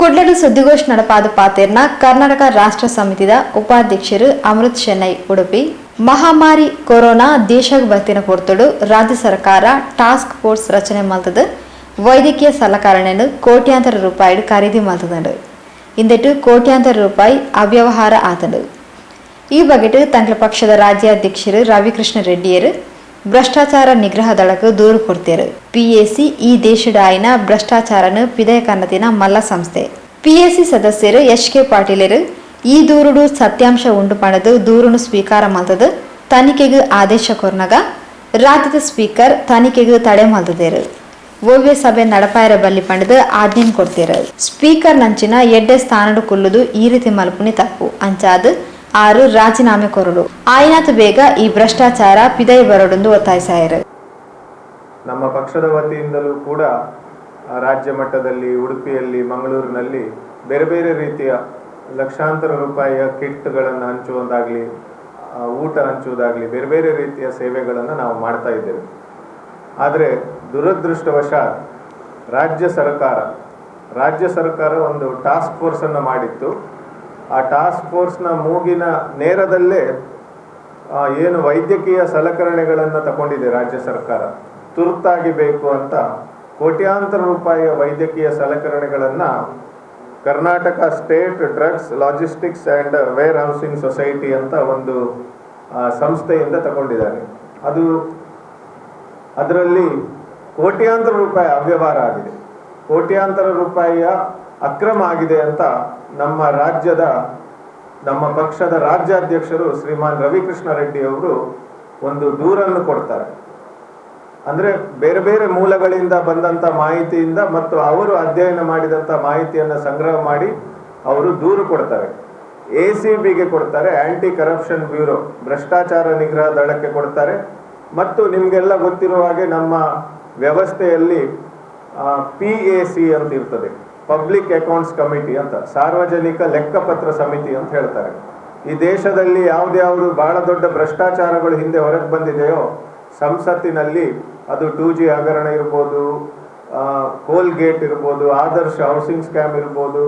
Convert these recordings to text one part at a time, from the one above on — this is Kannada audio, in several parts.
ಕುಡ್ಲಡು ಸುದ್ದಿಗೋಷ್ಠಿ ನಡಪಾದ ಪಾತೇರ್ನ ಕರ್ನಾಟಕ ರಾಷ್ಟ್ರ ಸಮಿತಿದ ಉಪಾಧ್ಯಕ್ಷರು ಅಮೃತ್ ಶೆನ್ನೈ ಉಡುಪಿ ಮಹಾಮಾರಿ ಕೊರೋನಾ ದೇಶಕ್ಕೆ ಬರ್ತಿನ ಹೊರತುಡು ರಾಜ್ಯ ಸರ್ಕಾರ ಟಾಸ್ಕ್ ಫೋರ್ಸ್ ರಚನೆ ಮಾಡ್ತದ ವೈದ್ಯಕೀಯ ಸಲಕರಣೆಯನ್ನು ಕೋಟ್ಯಾಂತರ ರೂಪಾಯಿ ಖರೀದಿ ಮಾಡ್ತದಂಡು ಇಂದೆಟ್ಟು ಕೋಟ್ಯಾಂತರ ರೂಪಾಯಿ ಅವ್ಯವಹಾರ ಆತಂಡು ಈ ಬಗ್ಗೆ ತಂಗಳ ಪಕ್ಷದ ರಾಜ್ಯಾಧ್ಯಕ್ಷರು ರವಿಕೃಷ್ಣ ರೆಡ್ಡಿಯರು ಭ್ರಷ್ಟಾಚಾರ ನಿಗ್ರಹ ದಳಕ್ಕೆ ದೂರು ಕೊಡ್ತಾರೆ. PAC ಈ ದೇಶದ ಆಯ್ನ ಭ್ರಷ್ಟಾಚಾರನ ಪಿದಯ ಕನ್ನತಿನ ಮಲ್ಲ ಸಂಸ್ಥೆ. PAC ಸದಸ್ಯರು HK ಪಾಟೀಲರು ಈ ದೂರುಡು ಸತ್ಯಾಂಶ ಉಂಟು ಪಡೆದು ದೂರನ್ನು ಸ್ವೀಕಾರ ಮಾಡ್ತದ ತನಿಖೆಗೆ ಆದೇಶ ಕೊರ್ನಾಗ ರಾಜ್ಯದ ಸ್ಪೀಕರ್ ತನಿಖೆಗೆ ತಡೆ ಮಾಡ್ತದೇರು ಓವ್ಯ ಸಭೆ ನಡಪಾಯರ ಬಲ್ಲಿ ಪಡೆದು ಆಜ್ಞೆ ಕೊಡ್ತಾರೆ. ಸ್ಪೀಕರ್ ನಂಚಿನ ಎಡ್ಡೆ ಸ್ಥಾನಡು ಕುಲ್ಲುದು ಈ ರೀತಿ ಮಲ್ಪುನಿ ತಪ್ಪು ಅಂಚಾದ 6 ರಾಜೀನಾಮೆ ಕೊರಡು ಆಯ್ನಾತ ಬೇಗ ಈ ಭ್ರಷ್ಟಾಚಾರ ಪಿದಯ ಬರೋಡೆಂದು ಒತ್ತಾಯಿಸಾಯರು. ನಮ್ಮ ಪಕ್ಷದ ವತಿಯಿಂದಲೂ ಕೂಡ ರಾಜ್ಯ ಮಟ್ಟದಲ್ಲಿ ಉಡುಪಿಯಲ್ಲಿ ಮಂಗಳೂರಿನಲ್ಲಿ ಬೇರೆ ಬೇರೆ ರೀತಿಯ ಲಕ್ಷಾಂತರ ರೂಪಾಯಿಯ ಕಿಟ್ಗಳನ್ನು ಹಂಚುವುದಾಗಲಿ ಊಟ ಹಂಚುವುದಾಗಲಿ ಬೇರೆ ಬೇರೆ ರೀತಿಯ ಸೇವೆಗಳನ್ನು ನಾವು ಮಾಡ್ತಾ ಇದ್ದೇವೆ. ಆದರೆ ದುರದೃಷ್ಟವಶಾತ್ ರಾಜ್ಯ ಸರ್ಕಾರ ಒಂದು ಟಾಸ್ಕ್ ಫೋರ್ಸನ್ನು ಮಾಡಿತ್ತು. ಆ ಟಾಸ್ಕ್ ಫೋರ್ಸ್ನ ಮೂಗಿನ ನೇರದಲ್ಲೇ ಏನು ವೈದ್ಯಕೀಯ ಸಲಕರಣೆಗಳನ್ನು ತಗೊಂಡಿದೆ ರಾಜ್ಯ ಸರ್ಕಾರ. ತುರ್ತಾಗಿ ಬೇಕು ಅಂತ ಕೋಟ್ಯಾಂತರ ರೂಪಾಯಿಯ ವೈದ್ಯಕೀಯ ಸಲಕರಣೆಗಳನ್ನು Karnataka state drugs logistics and warehousing society ಅಂತ ಒಂದು ಸಂಸ್ಥೆಯಿಂದ ತಗೊಂಡಿದ್ದಾರೆ. ಅದರಲ್ಲಿ ಕೋಟ್ಯಾಂತರ ರೂಪಾಯಿ ಅವ್ಯವಹಾರ ಆಗಿದೆ, ಕೋಟ್ಯಾಂತರ ರೂಪಾಯಿಯ ಅಕ್ರಮ ಆಗಿದೆ ಅಂತ ನಮ್ಮ ಪಕ್ಷದ ರಾಜ್ಯಾಧ್ಯಕ್ಷರು ಶ್ರೀಮಾನ್ ರವಿಕೃಷ್ಣ ರೆಡ್ಡಿ ಅವರು ಒಂದು ದೂರನ್ನು ಕೊಡ್ತಾರೆ. ಅಂದ್ರೆ ಬೇರೆ ಬೇರೆ ಮೂಲಗಳಿಂದ ಬಂದಂತ ಮಾಹಿತಿಯಿಂದ ಮತ್ತು ಅವರು ಅಧ್ಯಯನ ಮಾಡಿದಂತ ಮಾಹಿತಿಯನ್ನು ಸಂಗ್ರಹ ಮಾಡಿ ಅವರು ದೂರು ಕೊಡ್ತಾರೆ. ACBಗೆ ಕೊಡ್ತಾರೆ, ಆಂಟಿ ಕರಪ್ಷನ್ ಬ್ಯೂರೋ ಭ್ರಷ್ಟಾಚಾರ ನಿಗ್ರಹ ದಳಕ್ಕೆ ಕೊಡ್ತಾರೆ. ಮತ್ತು ನಿಮ್ಗೆಲ್ಲ ಗೊತ್ತಿರುವ ಹಾಗೆ ನಮ್ಮ ವ್ಯವಸ್ಥೆಯಲ್ಲಿ PAC ಅಂತ ಇರ್ತದೆ, ಪಬ್ಲಿಕ್ ಅಕೌಂಟ್ಸ್ ಕಮಿಟಿ ಅಂತ, ಸಾರ್ವಜನಿಕ ಲೆಕ್ಕಪತ್ರ ಸಮಿತಿ ಅಂತ ಹೇಳ್ತಾರೆ. ಈ ದೇಶದಲ್ಲಿ ಯಾವ್ದು ಬಹಳ ದೊಡ್ಡ ಭ್ರಷ್ಟಾಚಾರಗಳು ಹಿಂದೆ ಹೊರಗೆ ಬಂದಿದೆಯೋ ಸಂಸತ್ತಿನಲ್ಲಿ ಅದು 2G ಹಗರಣ ಇರ್ಬೋದು, ಕೋಲ್ಗೇಟ್ ಇರ್ಬೋದು, ಆದರ್ಶ ಹೌಸಿಂಗ್ ಸ್ಕ್ಯಾಮ್ ಇರ್ಬೋದು,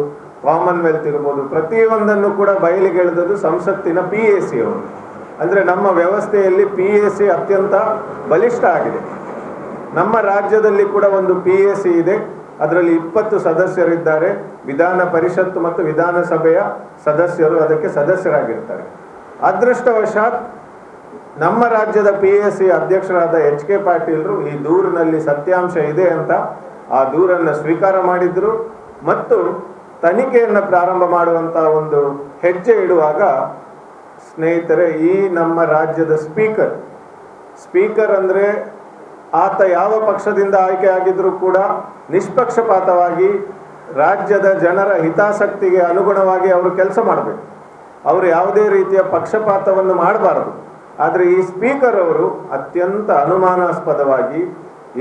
ಕಾಮನ್ವೆಲ್ತ್ ಇರ್ಬೋದು, ಪ್ರತಿಯೊಂದನ್ನು ಕೂಡ ಬಯಲಿಗೆ ಎಳೆದದ್ದು ಸಂಸತ್ತಿನ PAC ಅವರು. ಅಂದ್ರೆ ನಮ್ಮ ವ್ಯವಸ್ಥೆಯಲ್ಲಿ PAC ಅತ್ಯಂತ ಬಲಿಷ್ಠ ಆಗಿದೆ. ನಮ್ಮ ರಾಜ್ಯದಲ್ಲಿ ಕೂಡ ಒಂದು PAC ಇದೆ, ಅದರಲ್ಲಿ 20 ಸದಸ್ಯರಿದ್ದಾರೆ. ವಿಧಾನ ಪರಿಷತ್ತು ಮತ್ತು ವಿಧಾನಸಭೆಯ ಸದಸ್ಯರು ಅದಕ್ಕೆ ಸದಸ್ಯರಾಗಿರ್ತಾರೆ. ಅದೃಷ್ಟವಶಾತ್ ನಮ್ಮ ರಾಜ್ಯದ PAC ಅಧ್ಯಕ್ಷರಾದ HK ಪಾಟೀಲರು ಈ ದೂರಿನಲ್ಲಿ ಸತ್ಯಾಂಶ ಇದೆ ಅಂತ ಆ ದೂರನ್ನು ಸ್ವೀಕಾರ ಮಾಡಿದ್ರು ಮತ್ತು ತನಿಖೆಯನ್ನು ಪ್ರಾರಂಭ ಮಾಡುವಂತ ಒಂದು ಹೆಜ್ಜೆ ಇಡುವಾಗ ಸ್ನೇಹಿತರೆ, ಈ ನಮ್ಮ ರಾಜ್ಯದ ಸ್ಪೀಕರ್ ಅಂದ್ರೆ ಆತ ಯಾವ ಪಕ್ಷದಿಂದ ಆಯ್ಕೆ ಆಗಿದ್ರೂ ಕೂಡ ನಿಷ್ಪಕ್ಷಪಾತವಾಗಿ ರಾಜ್ಯದ ಜನರ ಹಿತಾಸಕ್ತಿಗೆ ಅನುಗುಣವಾಗಿ ಅವರು ಕೆಲಸ ಮಾಡಬೇಕು. ಅವರು ಯಾವುದೇ ರೀತಿಯ ಪಕ್ಷಪಾತವನ್ನು ಮಾಡಬಾರದು. ಆದರೆ ಈ ಸ್ಪೀಕರ್ ಅವರು ಅತ್ಯಂತ ಅನುಮಾನಾಸ್ಪದವಾಗಿ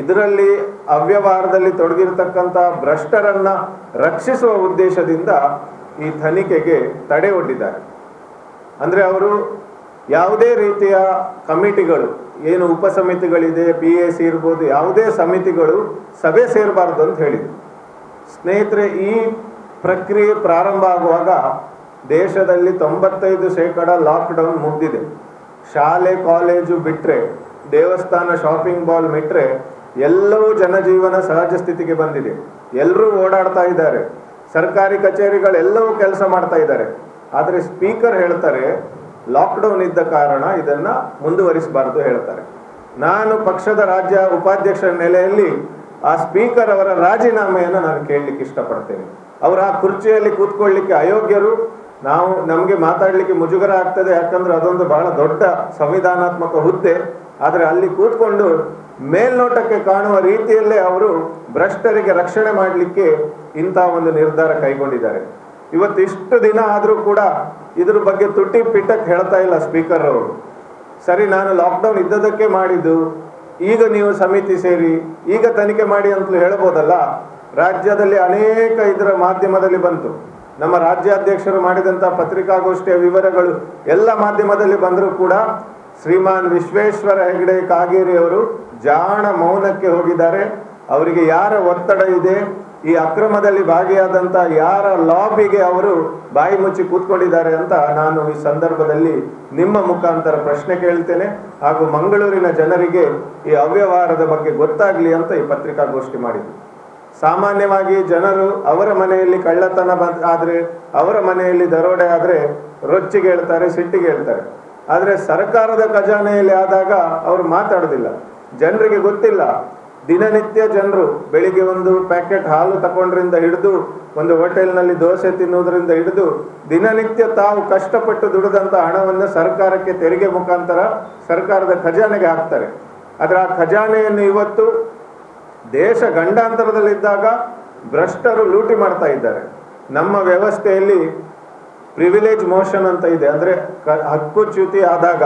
ಇದರಲ್ಲಿ ಅವ್ಯವಹಾರದಲ್ಲಿ ತೊಡಗಿರತಕ್ಕಂಥ ಭ್ರಷ್ಟರನ್ನ ರಕ್ಷಿಸುವ ಉದ್ದೇಶದಿಂದ ಈ ತನಿಖೆಗೆ ತಡೆ ಒಡ್ಡಿದ್ದಾರೆ. ಅಂದ್ರೆ ಅವರು ಯಾವುದೇ ರೀತಿಯ ಕಮಿಟಿಗಳು ಏನು ಉಪಸಮಿತಿಗಳಿದೆ, PAC ಇರ್ಬೋದು, ಯಾವುದೇ ಸಮಿತಿಗಳು ಸಭೆ ಸೇರಬಾರ್ದು ಅಂತ ಹೇಳಿದ್ರು. ಸ್ನೇಹಿತರೆ, ಈ ಪ್ರಕ್ರಿಯೆ ಪ್ರಾರಂಭ ಆಗುವಾಗ ದೇಶದಲ್ಲಿ 95% ಲಾಕ್ಡೌನ್ ಮುಗ್ದಿದೆ. ಶಾಲೆ ಕಾಲೇಜು ಬಿಟ್ರೆ, ದೇವಸ್ಥಾನ ಶಾಪಿಂಗ್ ಮಾಲ್ ಬಿಟ್ರೆ ಎಲ್ಲವೂ ಜನಜೀವನ ಸಹಜ ಸ್ಥಿತಿಗೆ ಬಂದಿದೆ. ಎಲ್ಲರೂ ಓಡಾಡ್ತಾ ಇದ್ದಾರೆ, ಸರ್ಕಾರಿ ಕಚೇರಿಗಳೆಲ್ಲವೂ ಕೆಲಸ ಮಾಡ್ತಾ ಇದ್ದಾರೆ. ಆದರೆ ಸ್ಪೀಕರ್ ಹೇಳ್ತಾರೆ ಲಾಕ್ಡೌನ್ ಇದ್ದ ಕಾರಣ ಇದನ್ನ ಮುಂದುವರಿಸಬಾರದು ಹೇಳ್ತಾರೆ. ನಾನು ಪಕ್ಷದ ರಾಜ್ಯ ಉಪಾಧ್ಯಕ್ಷರ ನೆಲೆಯಲ್ಲಿ ಆ ಸ್ಪೀಕರ್ ಅವರ ರಾಜೀನಾಮೆಯನ್ನು ನಾನು ಕೇಳಲಿಕ್ಕೆ ಇಷ್ಟಪಡ್ತೇನೆ. ಅವರು ಆ ಕುರ್ಚಿಯಲ್ಲಿ ಕೂತ್ಕೊಳ್ಳಿಕ್ಕೆ ಅಯೋಗ್ಯರು. ನಮಗೆ ಮಾತಾಡಲಿಕ್ಕೆ ಮುಜುಗರ ಆಗ್ತದೆ, ಯಾಕಂದ್ರೆ ಅದೊಂದು ಬಹಳ ದೊಡ್ಡ ಸಂವಿಧಾನಾತ್ಮಕ ಹುದ್ದೆ. ಆದರೆ ಅಲ್ಲಿ ಕೂತ್ಕೊಂಡು ಮೇಲ್ನೋಟಕ್ಕೆ ಕಾಣುವ ರೀತಿಯಲ್ಲೇ ಅವರು ಭ್ರಷ್ಟರಿಗೆ ರಕ್ಷಣೆ ಮಾಡಲಿಕ್ಕೆ ಇಂಥ ಒಂದು ನಿರ್ಧಾರ ಕೈಗೊಂಡಿದ್ದಾರೆ. ಇವತ್ತು ಇಷ್ಟು ದಿನ ಆದರೂ ಕೂಡ ಇದ್ರ ಬಗ್ಗೆ ತುಟಿ ಪಿಟ್ಟಕ್ಕೆ ಹೇಳ್ತಾ ಇಲ್ಲ ಸ್ಪೀಕರ್ ಅವರು. ಸರಿ, ನಾನು ಲಾಕ್ಡೌನ್ ಇದ್ದದಕ್ಕೆ ಮಾಡಿದ್ದು, ಈಗ ನೀವು ಸಮಿತಿ ಸೇರಿ ಈಗ ತನಿಖೆ ಮಾಡಿ ಅಂತಲೂ ಹೇಳ್ಬೋದಲ್ಲ. ರಾಜ್ಯದಲ್ಲಿ ಅನೇಕ ಇದರ ಮಾಧ್ಯಮದಲ್ಲಿ ಬಂತು. ನಮ್ಮ ರಾಜ್ಯಾಧ್ಯಕ್ಷರು ಮಾಡಿದಂಥ ಪತ್ರಿಕಾಗೋಷ್ಠಿಯ ವಿವರಗಳು ಎಲ್ಲ ಮಾಧ್ಯಮದಲ್ಲಿ ಬಂದರೂ ಕೂಡ ಶ್ರೀಮಾನ್ ವಿಶ್ವೇಶ್ವರ ಹೆಗಡೆ ಕಾಗೇರಿ ಅವರು ಜಾಣ ಮೌನಕ್ಕೆ ಹೋಗಿದ್ದಾರೆ. ಅವರಿಗೆ ಯಾರ ಒತ್ತಡ ಇದೆ, ಈ ಅಕ್ರಮದಲ್ಲಿ ಭಾಗಿಯಾದಂಥ ಯಾರ ಲಾಬಿಗೆ ಅವರು ಬಾಯಿ ಮುಚ್ಚಿ ಕೂತ್ಕೊಂಡಿದ್ದಾರೆ ಅಂತ ನಾನು ಈ ಸಂದರ್ಭದಲ್ಲಿ ನಿಮ್ಮ ಮುಖಾಂತರ ಪ್ರಶ್ನೆ ಕೇಳ್ತೇನೆ. ಹಾಗೂ ಮಂಗಳೂರಿನ ಜನರಿಗೆ ಈ ಅವ್ಯವಹಾರದ ಬಗ್ಗೆ ಗೊತ್ತಾಗ್ಲಿ ಅಂತ ಈ ಪತ್ರಿಕಾಗೋಷ್ಠಿ ಮಾಡಿದ್ರು. ಸಾಮಾನ್ಯವಾಗಿ ಜನರು ಅವರ ಮನೆಯಲ್ಲಿ ಕಳ್ಳತನ ಆದರೆ, ಅವರ ಮನೆಯಲ್ಲಿ ದರೋಡೆ ಆದರೆ ರೊಚ್ಚಿಗೆ ಹೇಳ್ತಾರೆ, ಸಿಟ್ಟಿಗೆ ಹೇಳ್ತಾರೆ. ಆದರೆ ಸರ್ಕಾರದ ಖಜಾನೆಯಲ್ಲಿ ಆದಾಗ ಅವರು ಮಾತಾಡೋದಿಲ್ಲ. ಜನರಿಗೆ ಗೊತ್ತಿಲ್ಲ. ದಿನನಿತ್ಯ ಜನರು ಬೆಳಿಗ್ಗೆ ಒಂದು ಪ್ಯಾಕೆಟ್ ಹಾಲು ತಗೊಂಡ್ರಿಂದ ಹಿಡಿದು ಒಂದು ಹೋಟೆಲ್ನಲ್ಲಿ ದೋಸೆ ತಿನ್ನುವುದರಿಂದ ಹಿಡಿದು ದಿನನಿತ್ಯ ತಾವು ಕಷ್ಟಪಟ್ಟು ದುಡಿದಂಥ ಹಣವನ್ನು ಸರ್ಕಾರಕ್ಕೆ ತೆರಿಗೆ ಮುಖಾಂತರ ಸರ್ಕಾರದ ಖಜಾನೆಗೆ ಹಾಕ್ತಾರೆ. ಆದರೆ ಆ ಖಜಾನೆಯನ್ನು ಇವತ್ತು ದೇಶ ಗಂಡಾಂತರದಲ್ಲಿದ್ದಾಗ ಭ್ರಷ್ಟರು ಲೂಟಿ ಮಾಡ್ತಾ ಇದ್ದಾರೆ. ನಮ್ಮ ವ್ಯವಸ್ಥೆಯಲ್ಲಿ ಪ್ರಿವಿಲೇಜ್ ಮೋಷನ್ ಅಂತ ಇದೆ. ಅಂದರೆ ಹಕ್ಕುಚ್ಯುತಿ ಆದಾಗ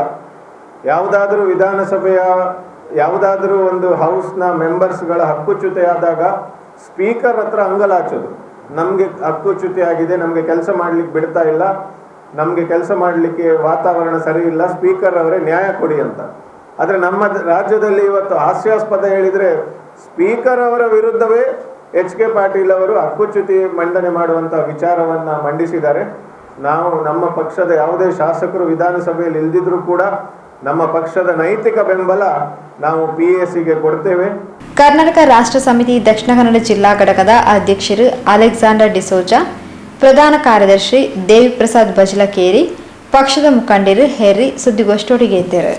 ಯಾವುದಾದ್ರೂ ವಿಧಾನಸಭೆಯ ಯಾವುದಾದ್ರೂ ಒಂದು ಹೌಸ್ನ ಮೆಂಬರ್ಸ್ಗಳ ಹಕ್ಕುಚ್ಯುತಿ ಆದಾಗ ಸ್ಪೀಕರ್ ಹತ್ರ ಅಂಗಲಾಚೋದು, ನಮಗೆ ಹಕ್ಕುಚ್ಯುತಿ ಆಗಿದೆ, ನಮಗೆ ಕೆಲಸ ಮಾಡಲಿಕ್ಕೆ ಬಿಡ್ತಾ ಇಲ್ಲ, ನಮಗೆ ಕೆಲಸ ಮಾಡಲಿಕ್ಕೆ ವಾತಾವರಣ ಸರಿ ಇಲ್ಲ, ಸ್ಪೀಕರ್ ಅವರೇ ನ್ಯಾಯ ಕೊಡಿ ಅಂತ. ಆದರೆ ನಮ್ಮ ರಾಜ್ಯದಲ್ಲಿ ಇವತ್ತು ಹಾಸ್ಯಾಸ್ಪದ ಹೇಳಿದರೆ ಸ್ಪೀಕರ್ ಅವರ ವಿರುದ್ಧವೇ HK ಪಾಟೀಲ್ ಅವರು ಹಕ್ಕುಚ್ಯುತಿ ಮಂಡನೆ ಮಾಡುವಂಥ ವಿಚಾರವನ್ನು ಮಂಡಿಸಿದ್ದಾರೆ. ನಾವು ನಮ್ಮ ಪಕ್ಷದ ಯಾವುದೇ ಶಾಸಕರು ವಿಧಾನಸಭೆಯಲ್ಲಿ ಇಲ್ದಿದ್ರೂ ಕೂಡ ನಮ್ಮ ಪಕ್ಷದ ನೈತಿಕ ಬೆಂಬಲ ನಾವು PACಗೆ ಕೊಡ್ತೇವೆ. ಕರ್ನಾಟಕ ರಾಷ್ಟ್ರ ಸಮಿತಿ ದಕ್ಷಿಣ ಕನ್ನಡ ಜಿಲ್ಲಾ ಘಟಕದ ಅಧ್ಯಕ್ಷರು ಅಲೆಕ್ಸಾಂಡರ್ ಡಿಸೋಜಾ, ಪ್ರಧಾನ ಕಾರ್ಯದರ್ಶಿ ದೇವಿ ಪ್ರಸಾದ್ ಬಜಲಕೇರಿ, ಪಕ್ಷದ ಮುಖಂಡರು ಹೇರಿ ಸುದ್ದಿಗೋಷ್ಠಿಗೆ ಇದ್ದರು.